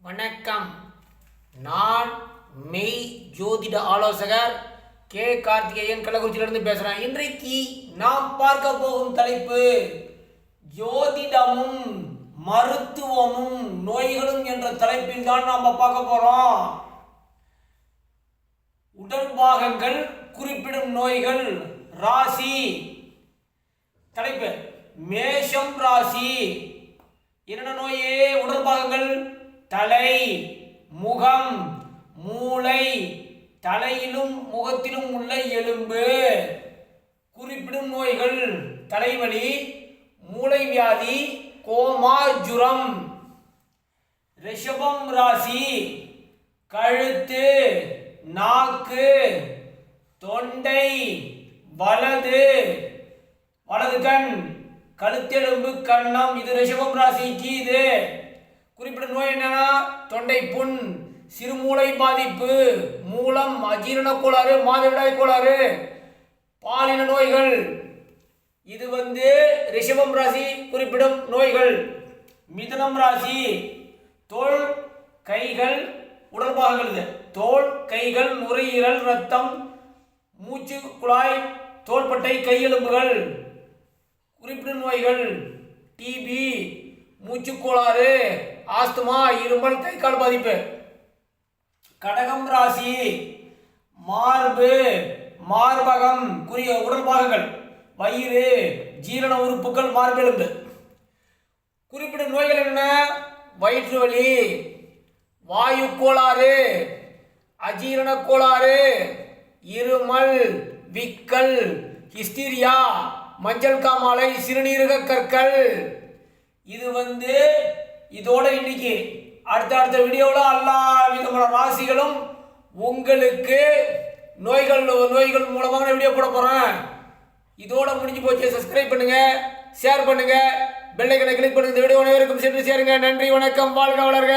வணக்கம். நான் மெய் ஜோதிட ஆலோசகர் கே கார்த்திகேயன் கள்ளக்குறிச்சியிலிருந்து பேசுகிறேன். இன்றைக்கு நாம் பார்க்க போகும் தலைப்பு ஜோதிடமும் மருத்துவமும் நோய்களும் என்ற தலைப்பில் தான் நாம் பார்க்க போகிறோம். உடல் பாகங்கள் குறிப்பிடும் நோய்கள். ராசி தலைப்பு மேஷம் ராசி. என்னென்ன நோயே? உடல் பாகங்கள் தலை, முகம், மூளை, தலையிலும் முகத்திலும் உள்ள எலும்பு. குறிப்பிடும் நோய்கள் தலைவலி, மூளை வியாதி, கோமா, ஜுரம். ரிஷபம் ராசி கழுத்து, நாக்கு, தொண்டை, வலது கண், கழுத்தெலும்பு, கன்னம். இது ரிஷபம் ராசிக்கு. இது குறிப்பிட்ட நோய் என்னன்னா தொண்டை புண், சிறுமூளை பாதிப்பு, மூலம், அஜீரண கோளாறு, மாதவிடாய் கோளாறு, பாலின நோய்கள். இது ரிஷபம் ராசி குறிப்பிடும் நோய்கள். மிதுனம் ராசி தோல், கைகள், உடல் பாகங்கள். இது தோல், கைகள், நுரையீரல், ரத்தம், மூச்சு குழாய், தோள்பட்டை, கையெலும்புகள். குறிப்பிடும் நோய்கள் டிபி, மூச்சுக்கோளாறு, ஆஸ்துமா, இருமல், கை கால் பாதிப்பு. கடகம் ராசி மார்பு, மார்பகம், உடல் பாகங்கள், வயிறு, ஜீரண உறுப்புகள், மார்பெலும்பு. குறிப்பிட்ட நோய்கள் என்ன? வயிற்று வலி, வாயு கோளாறு, அஜீரண கோளாறு, இருமல், விக்கல், ஹிஸ்டீரியா, மஞ்சள் காமாலை, சிறுநீரக கற்கள். இது இதோட இன்னைக்கு அடுத்த வீடியோவில் எல்லா விதமான ராசிகளும் உங்களுக்கு நோய்கள் மூலமாக வீடியோ போட போகிறேன். இதோட முடிஞ்சு போச்சு. சப்ஸ்கிரைப் பண்ணுங்க, ஷேர் பண்ணுங்க, பெல் ஐக்கனை கிளிக் பண்ணுங்க. இந்த வீடியோ அனைவருக்கும் சென்று சேருங்க. நன்றி, வணக்கம், வாழ்க வளர்க.